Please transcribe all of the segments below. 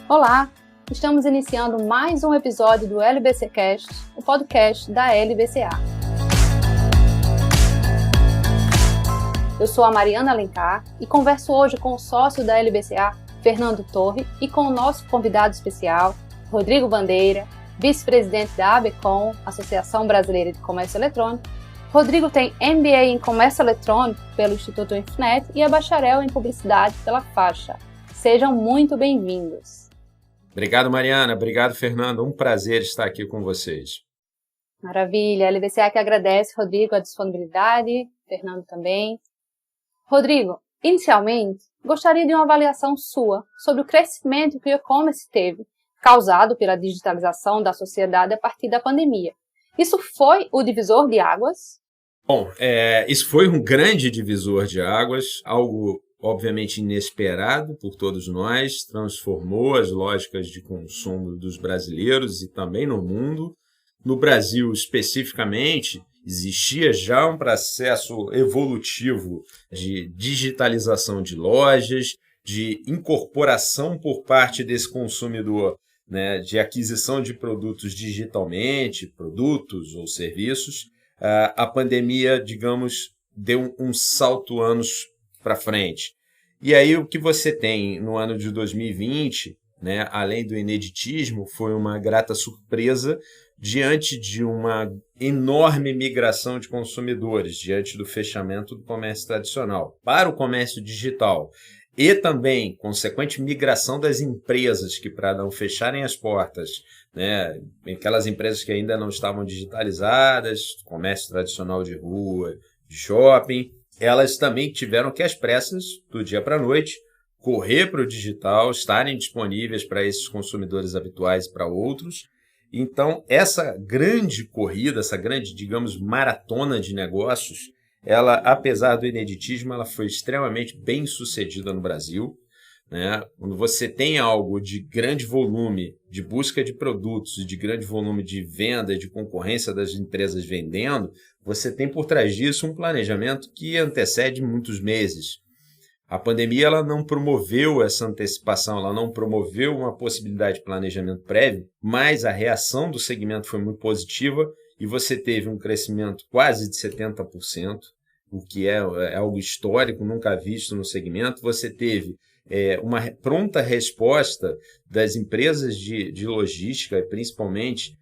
Olá, estamos iniciando mais um episódio do LBC Cast, o podcast da LBCA. Eu sou a Mariana Alencar e converso hoje com o sócio da LBCA, Fernando Torre, e com o nosso convidado especial, Rodrigo Bandeira, vice-presidente da ABECOM, Associação Brasileira de Comércio Eletrônico. Rodrigo tem MBA em Comércio Eletrônico pelo Instituto Infonet e é bacharel em Publicidade pela Faixa. Sejam muito bem-vindos. Obrigado, Mariana. Obrigado, Fernando. Um prazer estar aqui com vocês. Maravilha. A LBCA que agradece, Rodrigo, a disponibilidade, Fernando também. Rodrigo, inicialmente, gostaria de uma avaliação sua sobre o crescimento que o e-commerce teve, causado pela digitalização da sociedade a partir da pandemia. Isso foi o divisor de águas? Bom, isso foi um grande divisor de águas, algo obviamente inesperado por todos nós, transformou as lógicas de consumo dos brasileiros e também no mundo. No Brasil, especificamente, existia já um processo evolutivo de digitalização de lojas, de incorporação por parte desse consumidor, né, de aquisição de produtos digitalmente, produtos ou serviços. A pandemia, digamos, deu um salto anos para frente. E aí o que você tem no ano de 2020, né, além do ineditismo, foi uma grata surpresa diante de uma enorme migração de consumidores, diante do fechamento do comércio tradicional para o comércio digital. E também consequente migração das empresas que, para não fecharem as portas, né, aquelas empresas que ainda não estavam digitalizadas, comércio tradicional de rua, de shopping, elas também tiveram que, às pressas, do dia para a noite, correr para o digital, estarem disponíveis para esses consumidores habituais e para outros. Então, essa grande corrida, essa grande, digamos, maratona de negócios, ela, apesar do ineditismo, ela foi extremamente bem sucedida no Brasil, né? Quando você tem algo de grande volume de busca de produtos, de grande volume de venda, de concorrência das empresas vendendo, você tem por trás disso um planejamento que antecede muitos meses. A pandemia ela não promoveu essa antecipação, ela não promoveu uma possibilidade de planejamento prévio, mas a reação do segmento foi muito positiva e você teve um crescimento quase de 70%, o que é algo histórico, nunca visto no segmento. Você teve uma pronta resposta das empresas de logística, principalmente,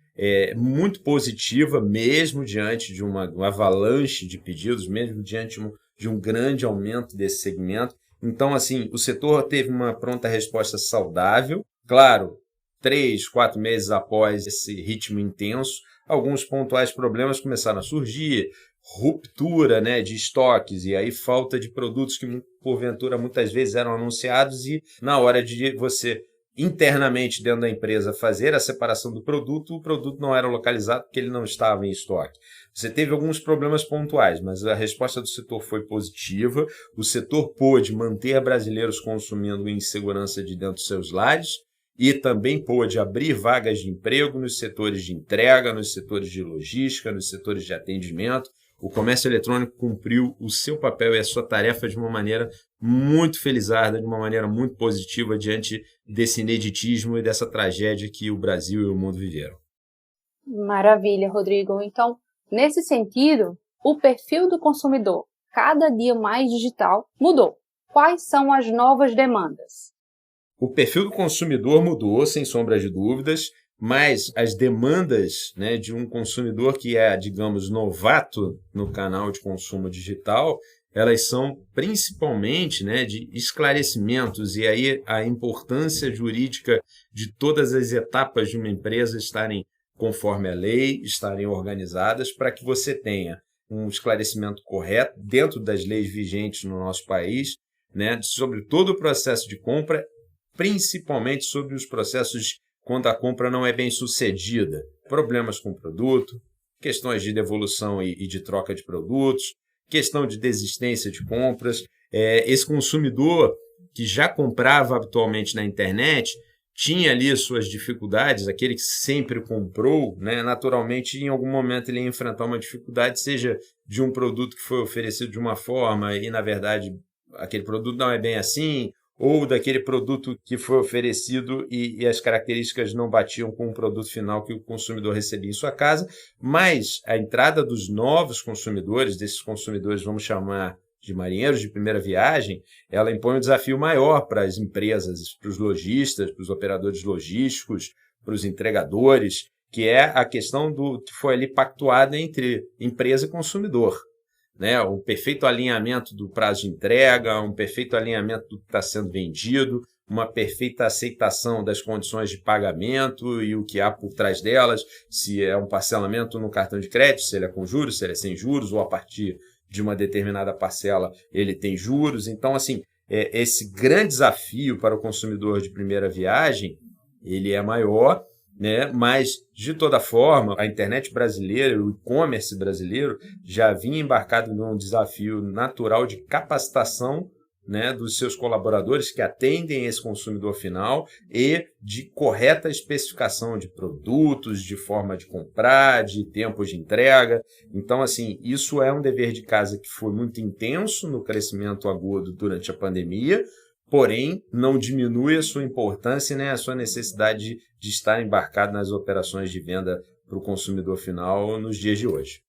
muito positiva, mesmo diante de uma avalanche de pedidos, mesmo diante de um grande aumento desse segmento. Então, assim, o setor teve uma pronta resposta saudável. Claro, 3, 4 meses após esse ritmo intenso, alguns pontuais problemas começaram a surgir, ruptura, né, de estoques e aí falta de produtos que, porventura, muitas vezes eram anunciados e na hora de você internamente dentro da empresa fazer a separação do produto, o produto não era localizado porque ele não estava em estoque. Você teve alguns problemas pontuais, mas a resposta do setor foi positiva. O setor pôde manter brasileiros consumindo em segurança de dentro dos seus lares e também pôde abrir vagas de emprego nos setores de entrega, nos setores de logística, nos setores de atendimento. O comércio eletrônico cumpriu o seu papel e a sua tarefa de uma maneira muito felizarda, de uma maneira muito positiva diante desse ineditismo e dessa tragédia que o Brasil e o mundo viveram. Maravilha, Rodrigo. Então, nesse sentido, o perfil do consumidor, cada dia mais digital, mudou. Quais são as novas demandas? O perfil do consumidor mudou, sem sombra de dúvidas, mas as demandas, né, de um consumidor que é, digamos, novato no canal de consumo digital, elas são principalmente, né, de esclarecimentos e aí a importância jurídica de todas as etapas de uma empresa estarem conforme a lei, estarem organizadas para que você tenha um esclarecimento correto dentro das leis vigentes no nosso país, né, sobre todo o processo de compra, principalmente sobre os processos quando a compra não é bem sucedida, problemas com o produto, questões de devolução e de troca de produtos, questão de desistência de compras. Esse consumidor que já comprava habitualmente na internet tinha ali suas dificuldades, aquele que sempre comprou, né, naturalmente em algum momento ele ia enfrentar uma dificuldade, seja de um produto que foi oferecido de uma forma e na verdade aquele produto não é bem assim, ou daquele produto que foi oferecido e as características não batiam com o produto final que o consumidor recebia em sua casa, mas a entrada dos novos consumidores, desses consumidores, vamos chamar de marinheiros de primeira viagem, ela impõe um desafio maior para as empresas, para os lojistas, para os operadores logísticos, para os entregadores, que é a questão do que foi ali pactuada entre empresa e consumidor, né? Um perfeito alinhamento do prazo de entrega, um perfeito alinhamento do que está sendo vendido, uma perfeita aceitação das condições de pagamento e o que há por trás delas, se é um parcelamento no cartão de crédito, se ele é com juros, se ele é sem juros, ou a partir de uma determinada parcela ele tem juros. Então, assim, esse grande desafio para o consumidor de primeira viagem, ele é maior, né? Mas, de toda forma, a internet brasileira, o e-commerce brasileiro, já vinha embarcado num desafio natural de capacitação, né, dos seus colaboradores que atendem esse consumidor final e de correta especificação de produtos, de forma de comprar, de tempos de entrega. Então, assim, isso é um dever de casa que foi muito intenso no crescimento agudo durante a pandemia, porém, não diminui a sua importância, né, a sua necessidade de estar embarcado nas operações de venda para o consumidor final nos dias de hoje.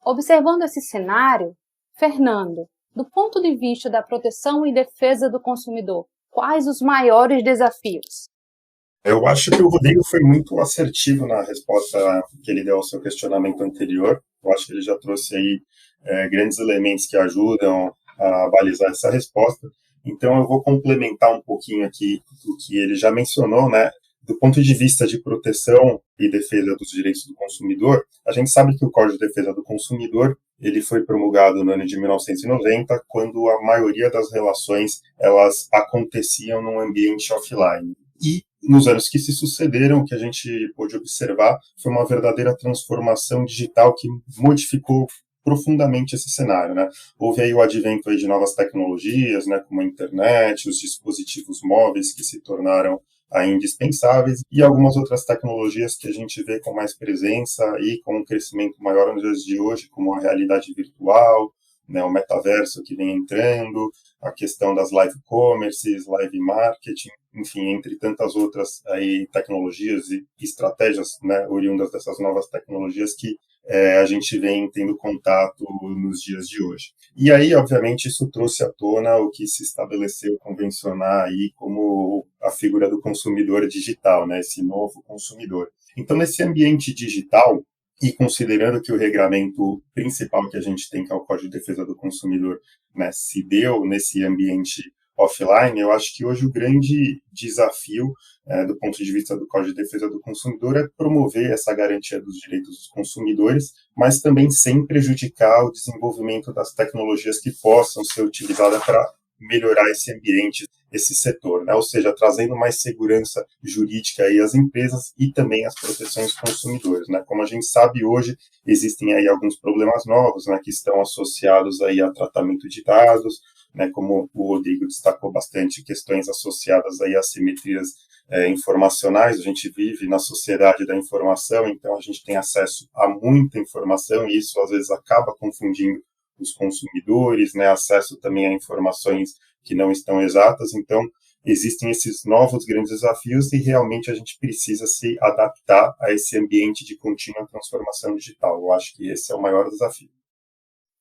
Observando esse cenário, Fernando, do ponto de vista da proteção e defesa do consumidor, quais os maiores desafios? Eu acho que o Rodrigo foi muito assertivo na resposta que ele deu ao seu questionamento anterior. Eu acho que ele já trouxe aí grandes elementos que ajudam a balizar essa resposta. Então, eu vou complementar um pouquinho aqui o que ele já mencionou, né? Do ponto de vista de proteção e defesa dos direitos do consumidor, a gente sabe que o Código de Defesa do Consumidor ele foi promulgado no ano de 1990, quando a maioria das relações elas aconteciam num ambiente offline. E nos anos que se sucederam, o que a gente pôde observar foi uma verdadeira transformação digital que modificou profundamente esse cenário, né? Houve aí o advento aí de novas tecnologias, né, como a internet, os dispositivos móveis que se tornaram indispensáveis e algumas outras tecnologias que a gente vê com mais presença e com um crescimento maior nos dias de hoje, como a realidade virtual, né, o metaverso que vem entrando, a questão das live commerces, live marketing, enfim, entre tantas outras aí tecnologias e estratégias, né, oriundas dessas novas tecnologias que a gente vem tendo contato nos dias de hoje. E aí, obviamente, isso trouxe à tona o que se estabeleceu convencionar aí como a figura do consumidor digital, né, esse novo consumidor. Então, nesse ambiente digital, e considerando que o regramento principal que a gente tem, que é o Código de Defesa do Consumidor, né, se deu nesse ambiente offline, eu acho que hoje o grande desafio do ponto de vista do Código de Defesa do Consumidor é promover essa garantia dos direitos dos consumidores, mas também sem prejudicar o desenvolvimento das tecnologias que possam ser utilizadas para melhorar esse ambiente, esse setor, né? Ou seja, trazendo mais segurança jurídica aí às empresas e também às proteções dos consumidores, né? Como a gente sabe hoje, existem aí alguns problemas novos, né, que estão associados aí a tratamento de dados, né, como o Rodrigo destacou bastante, questões associadas aí a assimetrias informacionais. A gente vive na sociedade da informação, então a gente tem acesso a muita informação e isso às vezes acaba confundindo os consumidores, né, acesso também a informações que não estão exatas. Então, existem esses novos grandes desafios e realmente a gente precisa se adaptar a esse ambiente de contínua transformação digital. Eu acho que esse é o maior desafio.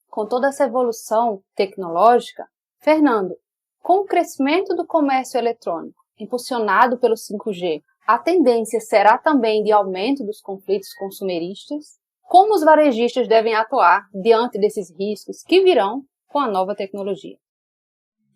Com toda essa evolução tecnológica, Fernando, com o crescimento do comércio eletrônico, impulsionado pelo 5G, a tendência será também de aumento dos conflitos consumeristas? Como os varejistas devem atuar diante desses riscos que virão com a nova tecnologia?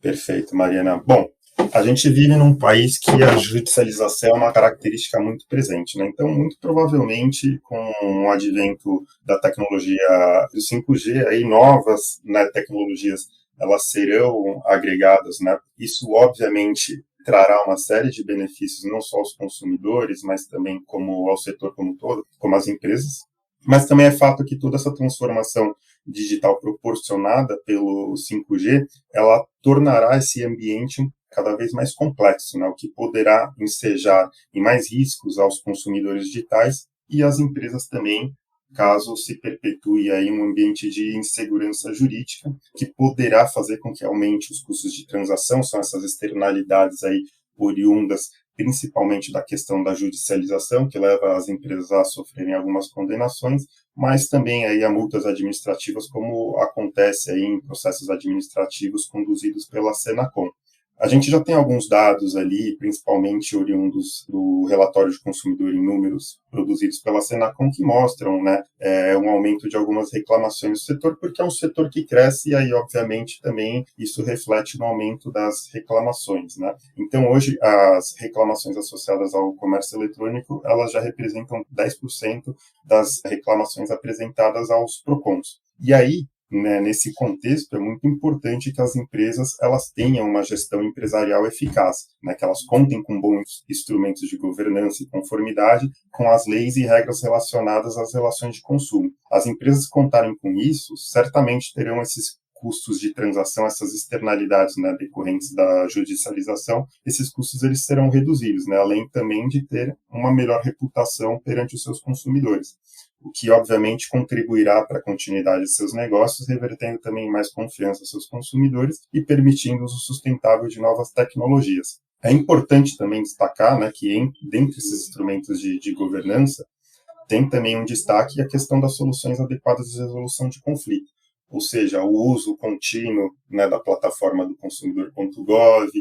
Perfeito, Mariana. Bom, a gente vive num país que a judicialização é uma característica muito presente, né? Então, muito provavelmente, com o advento da tecnologia do 5G, aí novas, né, tecnologias, elas serão agregadas, né? Isso, obviamente, trará uma série de benefícios, não só aos consumidores, mas também como ao setor como um todo, como às empresas. Mas também é fato que toda essa transformação digital proporcionada pelo 5G, ela tornará esse ambiente cada vez mais complexo, né? O que poderá ensejar em mais riscos aos consumidores digitais e às empresas também, caso se perpetue aí um ambiente de insegurança jurídica, que poderá fazer com que aumente os custos de transação, são essas externalidades aí oriundas principalmente da questão da judicialização, que leva as empresas a sofrerem algumas condenações, mas também aí a multas administrativas, como acontece aí em processos administrativos conduzidos pela Senacom. A gente já tem alguns dados ali, principalmente oriundos do relatório de consumidor em números produzidos pela Senacom, que mostram, né, um aumento de algumas reclamações do setor, porque é um setor que cresce e aí, obviamente, também isso reflete no aumento das reclamações, né? Então, hoje, as reclamações associadas ao comércio eletrônico, elas já representam 10% das reclamações apresentadas aos PROCONs. E aí, né, nesse contexto, é muito importante que as empresas elas tenham uma gestão empresarial eficaz, né, que elas contem com bons instrumentos de governança e conformidade com as leis e regras relacionadas às relações de consumo. As empresas que contarem com isso, certamente terão esses custos de transação, essas externalidades, né, decorrentes da judicialização, esses custos eles serão reduzidos, né, além também de ter uma melhor reputação perante os seus consumidores, o que obviamente contribuirá para a continuidade de seus negócios, revertendo também mais confiança aos seus consumidores e permitindo o uso sustentável de novas tecnologias. É importante também destacar, né, que dentre esses instrumentos de governança, tem também um destaque a questão das soluções adequadas de resolução de conflito, ou seja, o uso contínuo, né, da plataforma do consumidor.gov,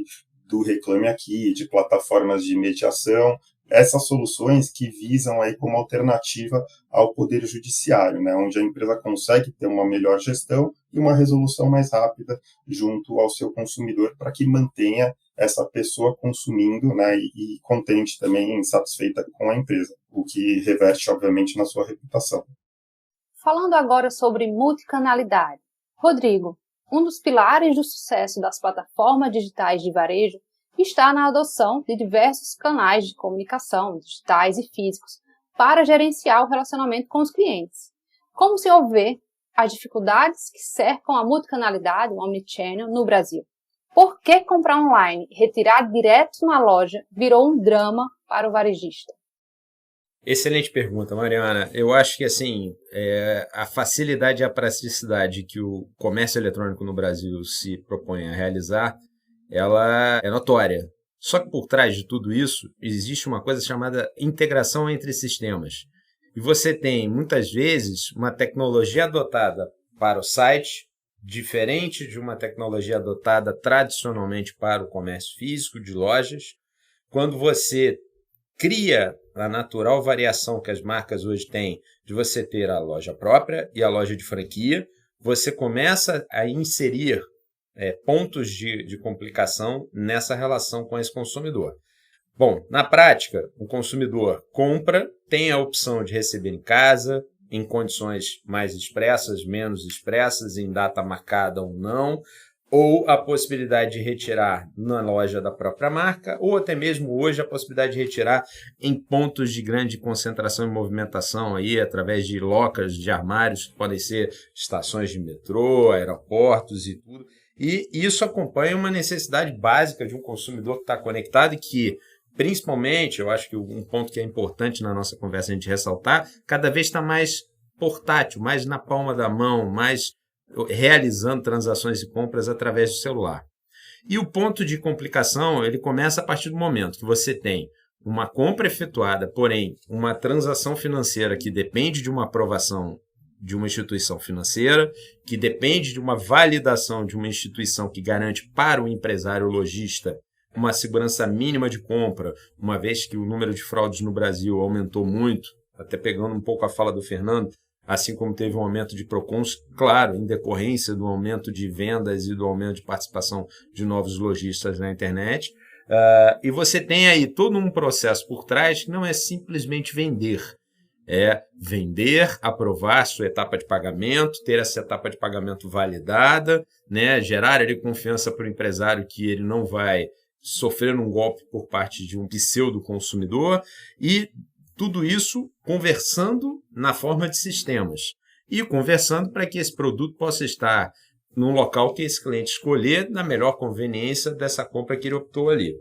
do Reclame Aqui, de plataformas de mediação, essas soluções que visam aí como alternativa ao poder judiciário, né, onde a empresa consegue ter uma melhor gestão e uma resolução mais rápida junto ao seu consumidor para que mantenha essa pessoa consumindo, né, e contente também, satisfeita com a empresa, o que reverte, obviamente, na sua reputação. Falando agora sobre multicanalidade. Rodrigo, um dos pilares do sucesso das plataformas digitais de varejo está na adoção de diversos canais de comunicação, digitais e físicos, para gerenciar o relacionamento com os clientes. Como se vê as dificuldades que cercam a multicanalidade, o omnichannel, no Brasil? Por que comprar online e retirar direto na loja virou um drama para o varejista? Excelente pergunta, Mariana. Eu acho que assim, a facilidade e a praticidade que o comércio eletrônico no Brasil se propõe a realizar, ela é notória. Só que por trás de tudo isso, existe uma coisa chamada integração entre sistemas. E você tem, muitas vezes, uma tecnologia adotada para o site, diferente de uma tecnologia adotada tradicionalmente para o comércio físico de lojas. Quando você cria a natural variação que as marcas hoje têm de você ter a loja própria e a loja de franquia, você começa a inserir pontos de complicação nessa relação com esse consumidor. Bom, na prática, o consumidor compra, tem a opção de receber em casa, em condições mais expressas, menos expressas, em data marcada ou não, ou a possibilidade de retirar na loja da própria marca, ou até mesmo hoje a possibilidade de retirar em pontos de grande concentração e movimentação, aí, através de locas de armários, que podem ser estações de metrô, aeroportos e tudo. E isso acompanha uma necessidade básica de um consumidor que está conectado e que, principalmente, eu acho que um ponto que é importante na nossa conversa a gente ressaltar, cada vez está mais portátil, mais na palma da mão, mais realizando transações e compras através do celular. E o ponto de complicação, ele começa a partir do momento que você tem uma compra efetuada, porém, uma transação financeira que depende de uma aprovação de uma instituição financeira, que depende de uma validação de uma instituição que garante para o empresário lojista uma segurança mínima de compra, uma vez que o número de fraudes no Brasil aumentou muito, até pegando um pouco a fala do Fernando, assim como teve um aumento de PROCONs, claro, em decorrência do aumento de vendas e do aumento de participação de novos lojistas na internet. E você tem aí todo um processo por trás que não é simplesmente vender. É vender, aprovar sua etapa de pagamento, ter essa etapa de pagamento validada, né, gerar ali confiança para o empresário que ele não vai sofrer um golpe por parte de um pseudo-consumidor e tudo isso conversando na forma de sistemas e conversando para que esse produto possa estar num local que esse cliente escolher na melhor conveniência dessa compra que ele optou ali.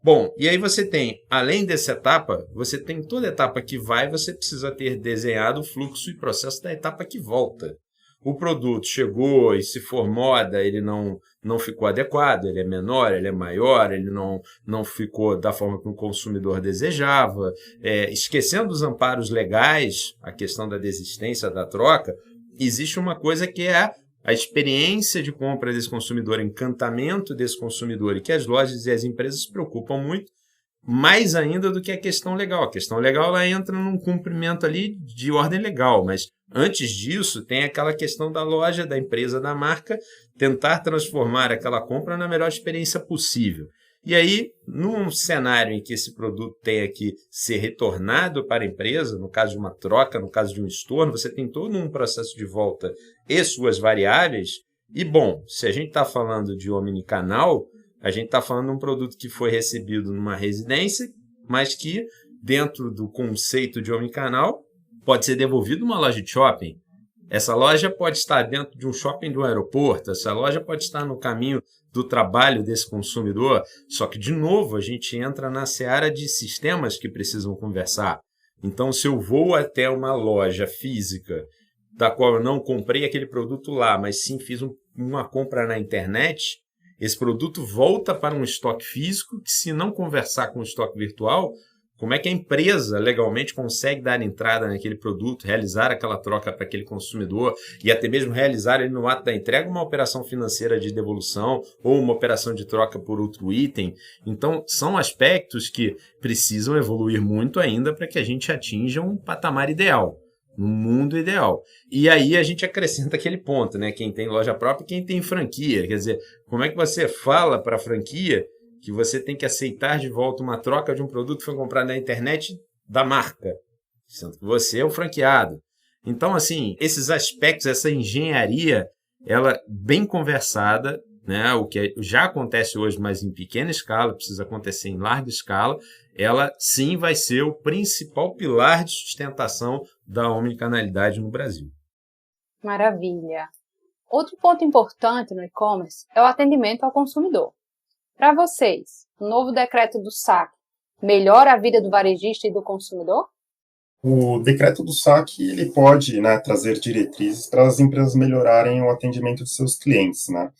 Bom, e aí você tem, além dessa etapa, você tem toda a etapa que vai, você precisa ter desenhado o fluxo e processo da etapa que volta. O produto chegou e se for moda, ele não ficou adequado, ele é menor, ele é maior, ele não ficou da forma que o consumidor desejava. Esquecendo os amparos legais, a questão da desistência da troca, existe uma coisa que é a experiência de compra desse consumidor, o encantamento desse consumidor, e que as lojas e as empresas se preocupam muito, mais ainda do que a questão legal. A questão legal ela entra num cumprimento ali de ordem legal, mas antes disso tem aquela questão da loja, da empresa, da marca, tentar transformar aquela compra na melhor experiência possível. E aí, num cenário em que esse produto tenha que ser retornado para a empresa, no caso de uma troca, no caso de um estorno, você tem todo um processo de volta e suas variáveis. E, bom, se a gente está falando de omnicanal, a gente está falando de um produto que foi recebido numa residência, mas que, dentro do conceito de omnicanal, pode ser devolvido numa loja de shopping. Essa loja pode estar dentro de um shopping do aeroporto, essa loja pode estar no caminho do trabalho desse consumidor, só que, de novo, a gente entra na seara de sistemas que precisam conversar. Então, se eu vou até uma loja física, da qual eu não comprei aquele produto lá, mas sim fiz uma compra na internet, esse produto volta para um estoque físico que, se não conversar com o estoque virtual, como é que a empresa legalmente consegue dar entrada naquele produto, realizar aquela troca para aquele consumidor e até mesmo realizar ele no ato da entrega uma operação financeira de devolução ou uma operação de troca por outro item? Então, são aspectos que precisam evoluir muito ainda para que a gente atinja um patamar ideal, um mundo ideal. E aí a gente acrescenta aquele ponto, né? Quem tem loja própria e quem tem franquia. Quer dizer, como é que você fala para a franquia que você tem que aceitar de volta uma troca de um produto que foi comprado na internet da marca, sendo que você é o franqueado. Então, assim, esses aspectos, essa engenharia, ela bem conversada, né, o que já acontece hoje, mas em pequena escala, precisa acontecer em larga escala, ela sim vai ser o principal pilar de sustentação da omnicanalidade no Brasil. Maravilha! Outro ponto importante no e-commerce é o atendimento ao consumidor. Para vocês, o novo decreto do SAC melhora a vida do varejista e do consumidor? O decreto do SAC ele pode, né, trazer diretrizes para as empresas melhorarem o atendimento de seus clientes, né?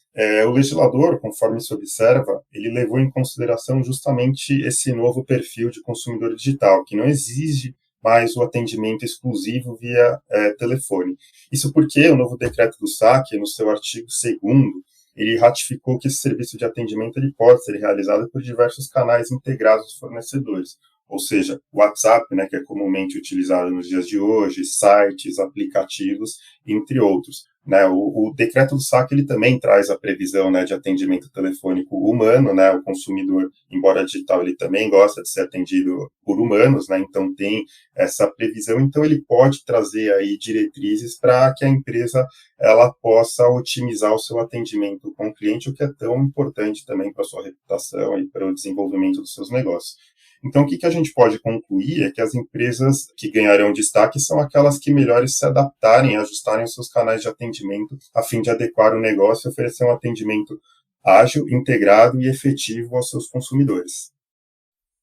O legislador, conforme se observa, ele levou em consideração justamente esse novo perfil de consumidor digital, que não exige mais o atendimento exclusivo via telefone. Isso porque o novo decreto do SAC, no seu artigo 2º, ele ratificou que esse serviço de atendimento ele pode ser realizado por diversos canais integrados dos fornecedores, ou seja, o WhatsApp, né, que é comumente utilizado nos dias de hoje, sites, aplicativos, entre outros. Né, o decreto do SAC ele também traz a previsão, né, de atendimento telefônico humano, né, o consumidor, embora digital, ele também gosta de ser atendido por humanos, né, então tem essa previsão, então ele pode trazer aí diretrizes para que a empresa ela possa otimizar o seu atendimento com o cliente, o que é tão importante também para a sua reputação e para o desenvolvimento dos seus negócios. Então, o que a gente pode concluir é que as empresas que ganharão destaque são aquelas que melhores se adaptarem, ajustarem os seus canais de atendimento a fim de adequar o negócio e oferecer um atendimento ágil, integrado e efetivo aos seus consumidores.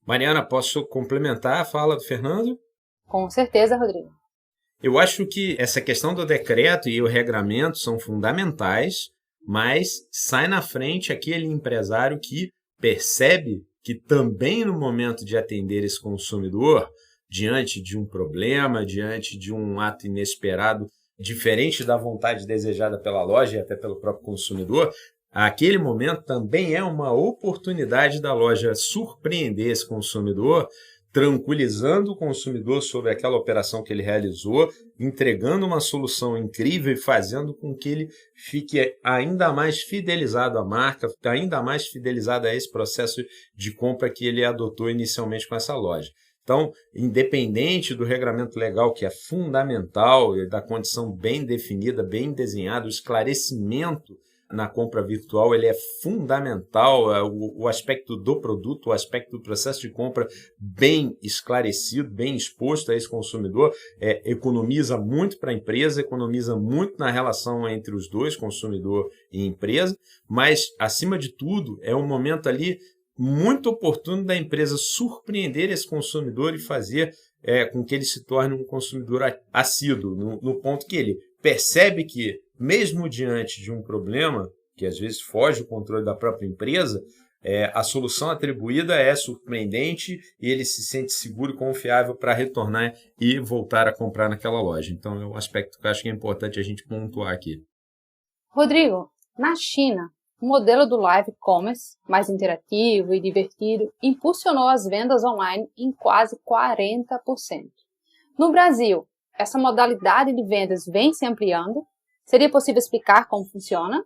Mariana, posso complementar a fala do Fernando? Com certeza, Rodrigo. Eu acho que essa questão do decreto e o regramento são fundamentais, mas sai na frente aquele empresário que percebe que também no momento de atender esse consumidor, diante de um problema, diante de um ato inesperado, diferente da vontade desejada pela loja e até pelo próprio consumidor, aquele momento também é uma oportunidade da loja surpreender esse consumidor, tranquilizando o consumidor sobre aquela operação que ele realizou, entregando uma solução incrível e fazendo com que ele fique ainda mais fidelizado à marca, ainda mais fidelizado a esse processo de compra que ele adotou inicialmente com essa loja. Então, independente do regramento legal, que é fundamental, da condição bem definida, bem desenhada, o esclarecimento na compra virtual ele é fundamental, o aspecto do produto, o aspecto do processo de compra bem esclarecido, bem exposto a esse consumidor, economiza muito para a empresa, economiza muito na relação entre os dois, consumidor e empresa, mas, acima de tudo, é um momento ali muito oportuno da empresa surpreender esse consumidor e fazer com que ele se torne um consumidor assíduo, no ponto que ele percebe que, mesmo diante de um problema, que às vezes foge do controle da própria empresa, a solução atribuída é surpreendente e ele se sente seguro e confiável para retornar e voltar a comprar naquela loja. Então, é um aspecto que eu acho que é importante a gente pontuar aqui. Rodrigo, na China, o modelo do live commerce, mais interativo e divertido, impulsionou as vendas online em quase 40%. No Brasil, essa modalidade de vendas vem se ampliando. Seria possível explicar como funciona?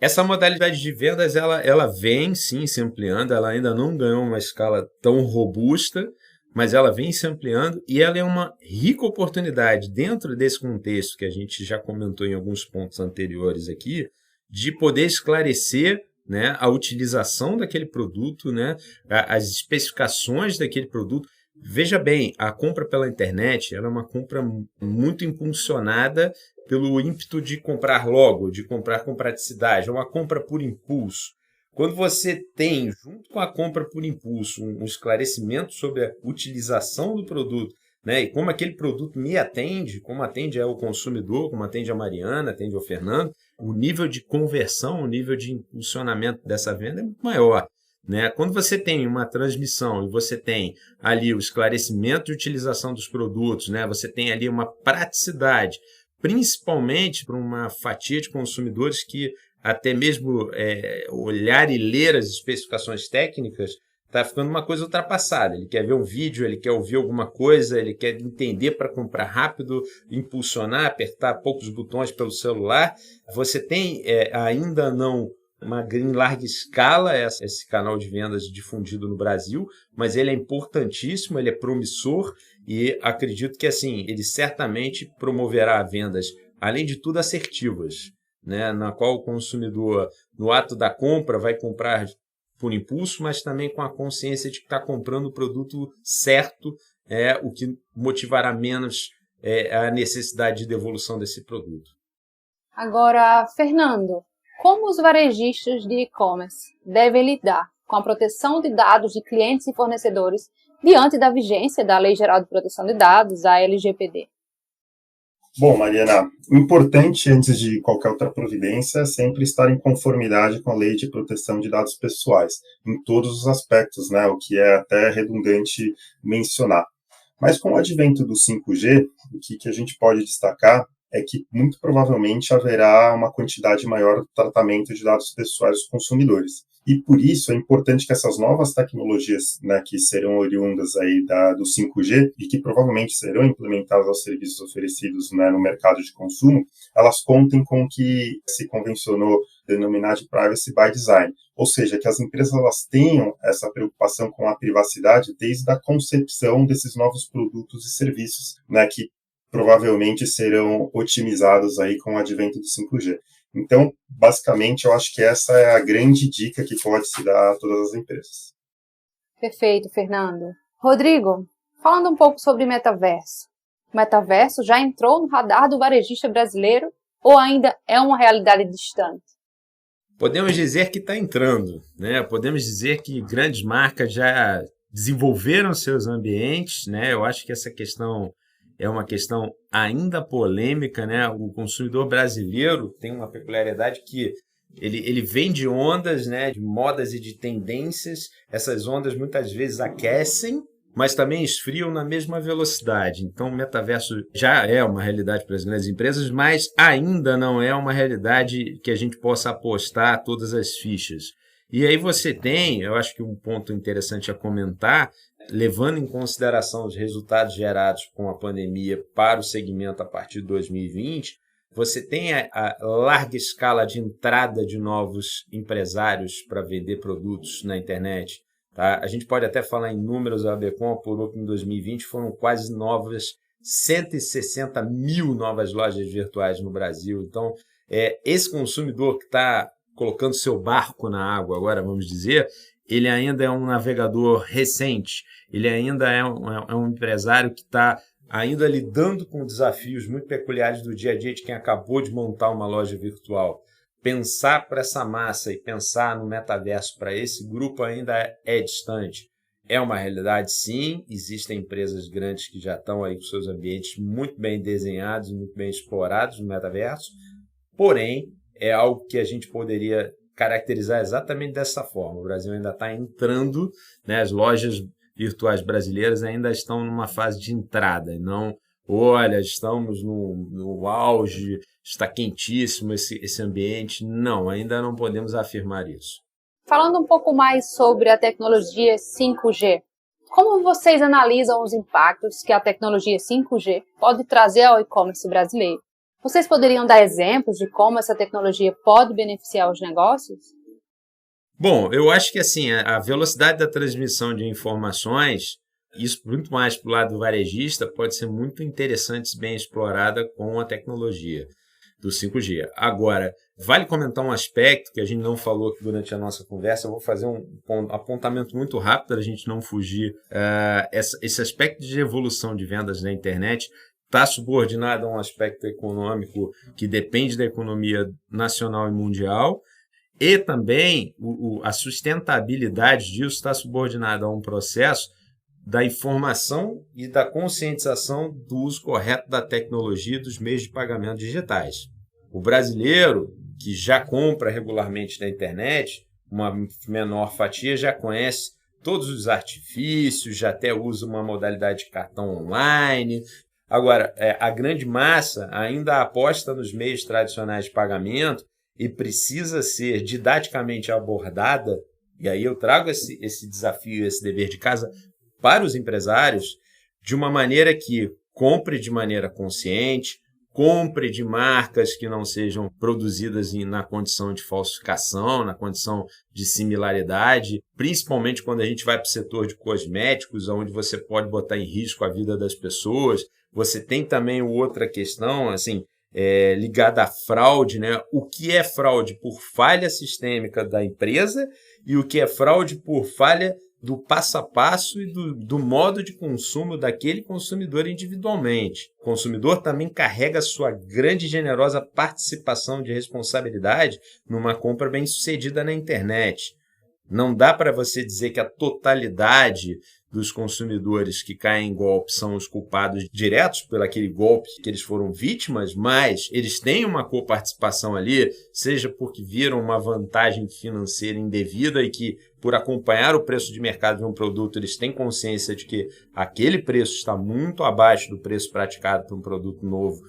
Essa modalidade de vendas ela vem sim se ampliando, ela ainda não ganhou uma escala tão robusta, mas ela vem se ampliando e ela é uma rica oportunidade dentro desse contexto que a gente já comentou em alguns pontos anteriores aqui, de poder esclarecer, né, a utilização daquele produto, né, as especificações daquele produto. Veja bem, a compra pela internet ela é uma compra muito impulsionada pelo ímpeto de comprar logo, de comprar com praticidade, é uma compra por impulso. Quando você tem, junto com a compra por impulso, um esclarecimento sobre a utilização do produto, né, e como aquele produto me atende, como atende ao consumidor, como atende a Mariana, atende ao Fernando, o nível de conversão, o nível de impulsionamento dessa venda é muito maior. Né? Quando você tem uma transmissão e você tem ali o esclarecimento de utilização dos produtos, né? Você tem ali uma praticidade, principalmente para uma fatia de consumidores que até mesmo olhar e ler as especificações técnicas está ficando uma coisa ultrapassada. Ele quer ver um vídeo, ele quer ouvir alguma coisa, ele quer entender para comprar rápido, impulsionar, apertar poucos botões pelo celular. Você tem ainda não em larga escala esse canal de vendas difundido no Brasil, mas ele é importantíssimo, ele é promissor e acredito que assim ele certamente promoverá vendas, além de tudo assertivas, né, na qual o consumidor, no ato da compra, vai comprar por impulso, mas também com a consciência de que está comprando o produto certo, o que motivará menos a necessidade de devolução desse produto. Agora, Fernando, como os varejistas de e-commerce devem lidar com a proteção de dados de clientes e fornecedores diante da vigência da Lei Geral de Proteção de Dados, a LGPD? Bom, Mariana, o importante antes de qualquer outra providência é sempre estar em conformidade com a Lei de Proteção de Dados Pessoais, em todos os aspectos, né, o que é até redundante mencionar. Mas com o advento do 5G, o que a gente pode destacar é que muito provavelmente haverá uma quantidade maior de tratamento de dados pessoais dos consumidores. E por isso é importante que essas novas tecnologias, né, que serão oriundas aí do 5G e que provavelmente serão implementadas aos serviços oferecidos, né, no mercado de consumo, elas contem com o que se convencionou denominar de privacy by design, ou seja, que as empresas elas tenham essa preocupação com a privacidade desde a concepção desses novos produtos e serviços, né, que provavelmente serão otimizados aí com o advento do 5G. Então, basicamente, eu acho que essa é a grande dica que pode se dar a todas as empresas. Perfeito, Fernando. Rodrigo, falando um pouco sobre metaverso. O metaverso já entrou no radar do varejista brasileiro ou ainda é uma realidade distante? Podemos dizer que está entrando, né? Podemos dizer que grandes marcas já desenvolveram seus ambientes, né? Eu acho que essa questão é uma questão ainda polêmica, né? O consumidor brasileiro tem uma peculiaridade que ele vem de ondas, né? De modas e de tendências. Essas ondas muitas vezes aquecem, mas também esfriam na mesma velocidade. Então, o metaverso já é uma realidade para as grandes empresas, mas ainda não é uma realidade que a gente possa apostar todas as fichas. E aí você tem, eu acho que um ponto interessante a comentar, levando em consideração os resultados gerados com a pandemia para o segmento a partir de 2020, você tem a larga escala de entrada de novos empresários para vender produtos na internet. Tá? A gente pode até falar em números, a ABECOM apurou que em 2020 foram quase 160 mil novas lojas virtuais no Brasil. Então, esse consumidor que está colocando seu barco na água, agora vamos dizer, ele ainda é um navegador recente, ele ainda é um empresário que está ainda lidando com desafios muito peculiares do dia a dia de quem acabou de montar uma loja virtual. pensar para essa massa e pensar no metaverso para esse grupo ainda é distante. É uma realidade, sim, existem empresas grandes que já estão aí com seus ambientes muito bem desenhados, muito bem explorados no metaverso, porém, é algo que a gente poderia caracterizar exatamente dessa forma. O Brasil ainda está entrando, né, as lojas virtuais brasileiras ainda estão numa fase de entrada, não, olha, estamos no auge, está quentíssimo esse ambiente. Não, ainda não podemos afirmar isso. Falando um pouco mais sobre a tecnologia 5G, como vocês analisam os impactos que a tecnologia 5G pode trazer ao e-commerce brasileiro? Vocês poderiam dar exemplos de como essa tecnologia pode beneficiar os negócios? Bom, eu acho que assim, a velocidade da transmissão de informações, isso muito mais para o lado varejista, pode ser muito interessante e bem explorada com a tecnologia do 5G. Agora, vale comentar um aspecto que a gente não falou aqui durante a nossa conversa, eu vou fazer um apontamento muito rápido para a gente não fugir. Esse aspecto de evolução de vendas na internet está subordinado a um aspecto econômico que depende da economia nacional e mundial, e também a sustentabilidade disso está subordinada a um processo da informação e da conscientização do uso correto da tecnologia e dos meios de pagamento digitais. O brasileiro, que já compra regularmente na internet, uma menor fatia já conhece todos os artifícios, já até usa uma modalidade de cartão online. Agora, a grande massa ainda aposta nos meios tradicionais de pagamento e precisa ser didaticamente abordada, e aí eu trago esse desafio, esse dever de casa para os empresários, de uma maneira que compre de maneira consciente, compre de marcas que não sejam produzidas na condição de falsificação, na condição de similaridade, principalmente quando a gente vai para o setor de cosméticos, onde você pode botar em risco a vida das pessoas. Você tem também outra questão, assim, ligada à fraude, né? O que é fraude por falha sistêmica da empresa e o que é fraude por falha do passo a passo e do modo de consumo daquele consumidor individualmente. O consumidor também carrega sua grande e generosa participação de responsabilidade numa compra bem-sucedida na internet. Não dá para você dizer que a totalidade dos consumidores que caem em golpe são os culpados diretos por aquele golpe que eles foram vítimas, mas eles têm uma coparticipação ali, seja porque viram uma vantagem financeira indevida e que, por acompanhar o preço de mercado de um produto, eles têm consciência de que aquele preço está muito abaixo do preço praticado para um produto novo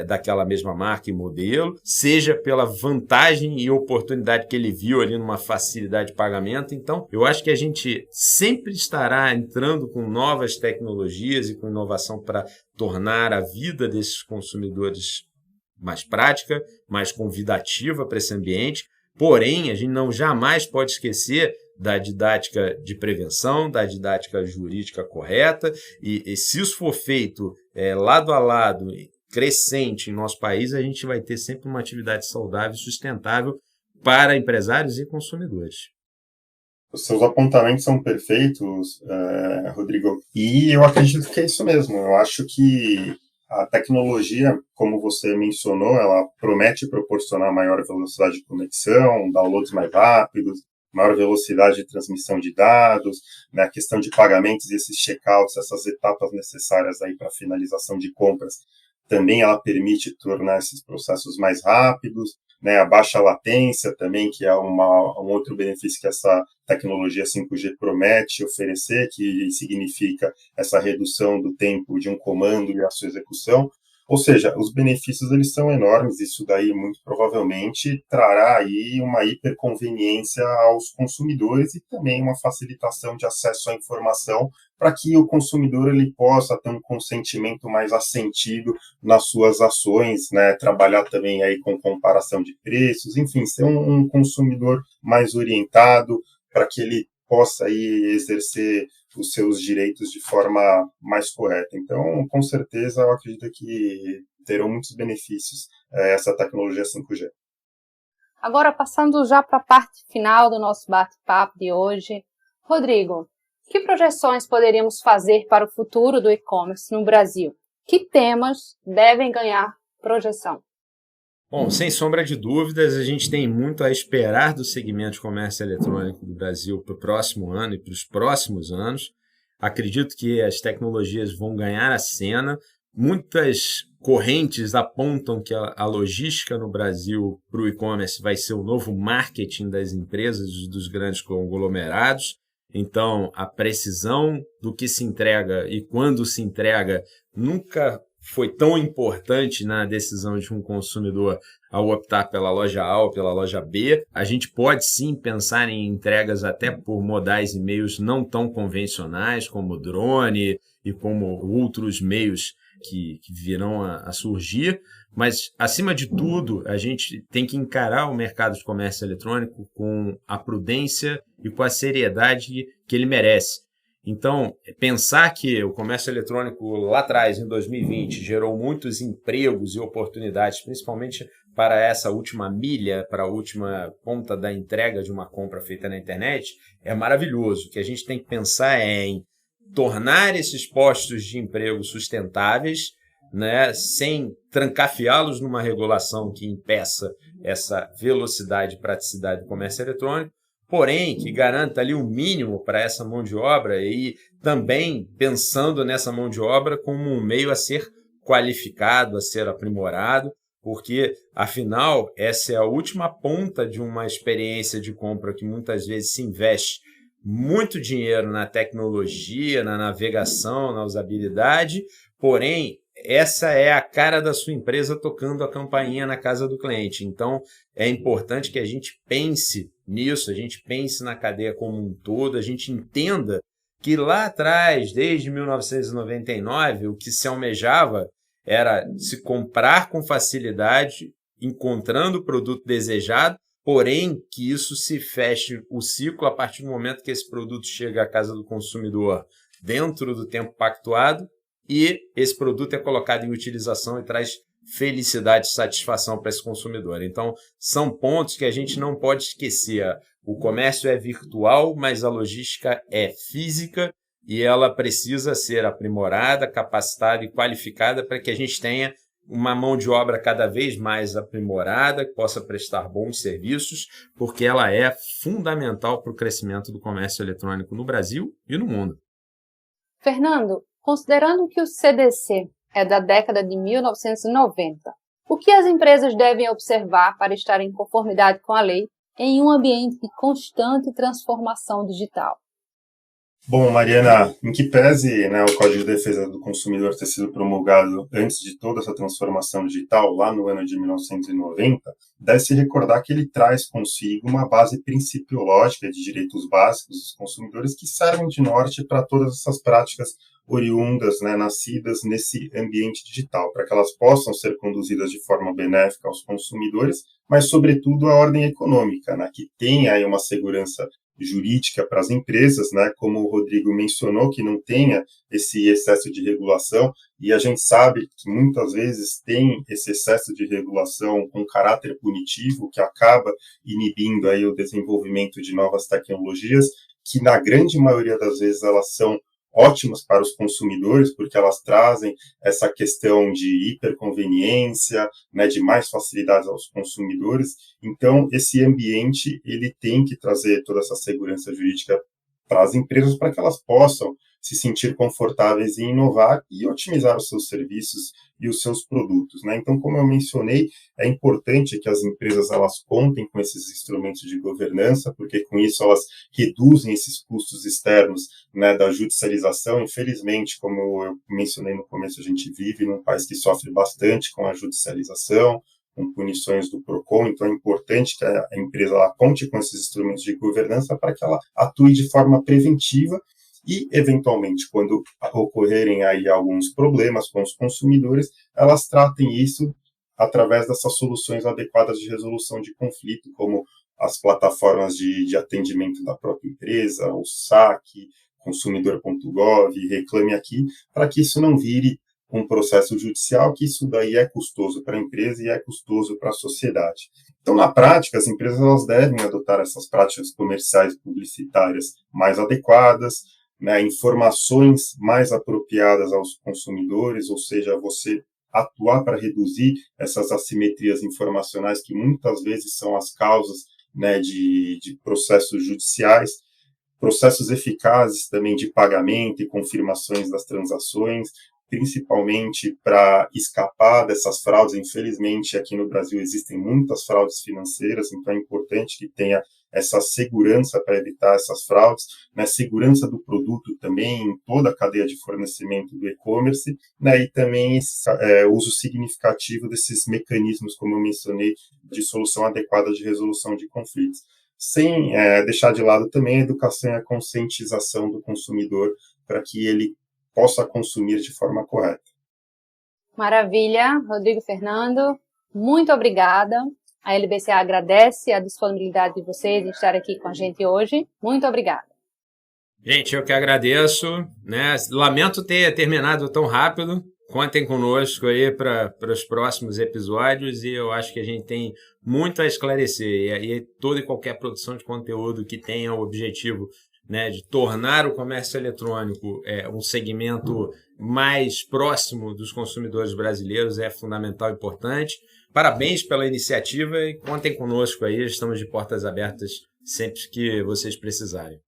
daquela mesma marca e modelo, seja pela vantagem e oportunidade que ele viu ali numa facilidade de pagamento. Então, eu acho que a gente sempre estará entrando com novas tecnologias e com inovação para tornar a vida desses consumidores mais prática, mais convidativa para esse ambiente. Porém, a gente jamais pode esquecer da didática de prevenção, da didática jurídica correta, e se isso for feito lado a lado, crescente em nosso país, a gente vai ter sempre uma atividade saudável e sustentável para empresários e consumidores. Os seus apontamentos são perfeitos, Rodrigo, e eu acredito que é isso mesmo. Eu acho que a tecnologia, como você mencionou, ela promete proporcionar maior velocidade de conexão, downloads mais rápidos, maior velocidade de transmissão de dados, né, a questão de pagamentos e esses checkouts, essas etapas necessárias aí para a finalização de compras. Também ela permite tornar esses processos mais rápidos, né? A baixa latência também, que é um outro benefício que essa tecnologia 5G promete oferecer, que significa essa redução do tempo de um comando e a sua execução. Ou seja, os benefícios eles são enormes, isso daí muito provavelmente trará aí uma hiperconveniência aos consumidores e também uma facilitação de acesso à informação para que o consumidor ele possa ter um consentimento mais assentido nas suas ações, né? Trabalhar também aí com comparação de preços, enfim, ser um consumidor mais orientado para que ele possa aí exercer os seus direitos de forma mais correta. Então, com certeza, eu acredito que terão muitos benefícios essa tecnologia 5G. Agora, passando já para a parte final do nosso bate-papo de hoje, Rodrigo, que projeções poderíamos fazer para o futuro do e-commerce no Brasil? Que temas devem ganhar projeção? Bom, sem sombra de dúvidas, a gente tem muito a esperar do segmento de comércio eletrônico do Brasil para o próximo ano e para os próximos anos. Acredito que as tecnologias vão ganhar a cena. Muitas correntes apontam que a logística no Brasil para o e-commerce vai ser o novo marketing das empresas, dos grandes conglomerados. Então, a precisão do que se entrega e quando se entrega nunca foi tão importante na decisão de um consumidor ao optar pela loja A ou pela loja B. A gente pode sim pensar em entregas até por modais e meios não tão convencionais, como drone e como outros meios que virão a surgir, mas, acima de tudo, a gente tem que encarar o mercado de comércio eletrônico com a prudência e com a seriedade que ele merece. Então, pensar que o comércio eletrônico lá atrás, em 2020, gerou muitos empregos e oportunidades, principalmente para essa última milha, para a última ponta da entrega de uma compra feita na internet, é maravilhoso. O que a gente tem que pensar é em tornar esses postos de emprego sustentáveis, né, sem trancafiá-los numa regulação que impeça essa velocidade e praticidade do comércio eletrônico, porém que garanta ali o mínimo para essa mão de obra e também pensando nessa mão de obra como um meio a ser qualificado, a ser aprimorado, porque, afinal, essa é a última ponta de uma experiência de compra que muitas vezes se investe muito dinheiro na tecnologia, na navegação, na usabilidade, porém, essa é a cara da sua empresa tocando a campainha na casa do cliente. Então, é importante que a gente pense nisso, a gente pense na cadeia como um todo, a gente entenda que lá atrás, desde 1999, o que se almejava era se comprar com facilidade, encontrando o produto desejado, porém que isso se feche o ciclo a partir do momento que esse produto chega à casa do consumidor dentro do tempo pactuado e esse produto é colocado em utilização e traz felicidade e satisfação para esse consumidor. Então, são pontos que a gente não pode esquecer. O comércio é virtual, mas a logística é física e ela precisa ser aprimorada, capacitada e qualificada para que a gente tenha uma mão de obra cada vez mais aprimorada, que possa prestar bons serviços, porque ela é fundamental para o crescimento do comércio eletrônico no Brasil e no mundo. Fernando, considerando que o CDC é da década de 1990, o que as empresas devem observar para estar em conformidade com a lei em um ambiente de constante transformação digital? Bom, Mariana, em que pese, né, o Código de Defesa do Consumidor ter sido promulgado antes de toda essa transformação digital, lá no ano de 1990, deve-se recordar que ele traz consigo uma base principiológica de direitos básicos dos consumidores que servem de norte para todas essas práticas oriundas, né, nascidas nesse ambiente digital, para que elas possam ser conduzidas de forma benéfica aos consumidores, mas, sobretudo, a ordem econômica, né, que tenha aí uma segurança jurídica para as empresas, né, como o Rodrigo mencionou, que não tenha esse excesso de regulação, e a gente sabe que muitas vezes tem esse excesso de regulação com caráter punitivo, que acaba inibindo aí o desenvolvimento de novas tecnologias, que na grande maioria das vezes elas são ótimas para os consumidores, porque elas trazem essa questão de hiperconveniência, né, de mais facilidades aos consumidores. Então, esse ambiente ele tem que trazer toda essa segurança jurídica para as empresas, para que elas possam se sentir confortáveis em inovar e otimizar os seus serviços e os seus produtos, né? Então, como eu mencionei, é importante que as empresas elas contem com esses instrumentos de governança, porque com isso elas reduzem esses custos externos, né, da judicialização. Infelizmente, como eu mencionei no começo, a gente vive num país que sofre bastante com a judicialização, com punições do PROCON, então é importante que a empresa ela conte com esses instrumentos de governança para que ela atue de forma preventiva e, eventualmente, quando ocorrerem aí alguns problemas com os consumidores, elas tratem isso através dessas soluções adequadas de resolução de conflito, como as plataformas de atendimento da própria empresa, o SAC, consumidor.gov, Reclame Aqui, para que isso não vire um processo judicial, que isso daí é custoso para a empresa e é custoso para a sociedade. Então, na prática, as empresas elas devem adotar essas práticas comerciais e publicitárias mais adequadas, né, informações mais apropriadas aos consumidores, ou seja, você atuar para reduzir essas assimetrias informacionais que muitas vezes são as causas, né, de processos judiciais, processos eficazes também de pagamento e confirmações das transações, principalmente para escapar dessas fraudes. Infelizmente, aqui no Brasil existem muitas fraudes financeiras, então é importante que tenha essa segurança para evitar essas fraudes, né, segurança do produto também em toda a cadeia de fornecimento do e-commerce, né, e também esse uso significativo desses mecanismos, como eu mencionei, de solução adequada de resolução de conflitos. Sem deixar de lado também a educação e a conscientização do consumidor para que ele possa consumir de forma correta. Maravilha, Rodrigo, Fernando, muito obrigada. A LBCA agradece a disponibilidade de vocês em estar aqui com a gente hoje. Muito obrigada. Gente, eu que agradeço, né? Lamento ter terminado tão rápido. Contem conosco aí para os próximos episódios e eu acho que a gente tem muito a esclarecer. E toda e qualquer produção de conteúdo que tenha o objetivo, né, de tornar o comércio eletrônico um segmento mais próximo dos consumidores brasileiros é fundamental e importante. Parabéns pela iniciativa e contem conosco aí, estamos de portas abertas sempre que vocês precisarem.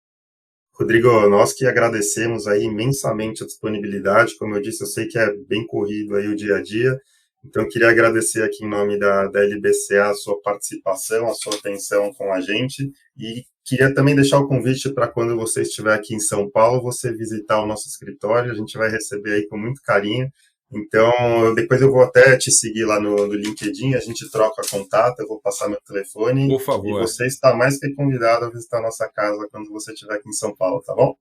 Rodrigo, nós que agradecemos aí imensamente a disponibilidade, como eu disse, eu sei que é bem corrido aí o dia a dia, então eu queria agradecer aqui em nome da LBCA a sua participação, a sua atenção com a gente e queria também deixar o convite para quando você estiver aqui em São Paulo, você visitar o nosso escritório, a gente vai receber aí com muito carinho. Então, depois eu vou até te seguir lá no LinkedIn, a gente troca contato, eu vou passar meu telefone. Por favor. E você está mais que convidado a visitar a nossa casa quando você estiver aqui em São Paulo, tá bom?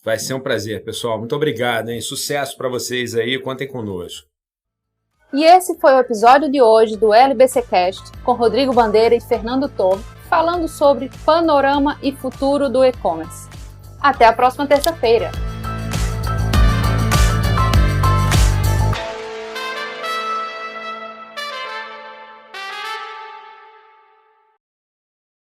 Vai ser um prazer, pessoal. Muito obrigado, hein? Sucesso para vocês aí, contem conosco. E esse foi o episódio de hoje do LBCcast, com Rodrigo Bandeira e Fernando Torre, falando sobre panorama e futuro do e-commerce. Até a próxima terça-feira!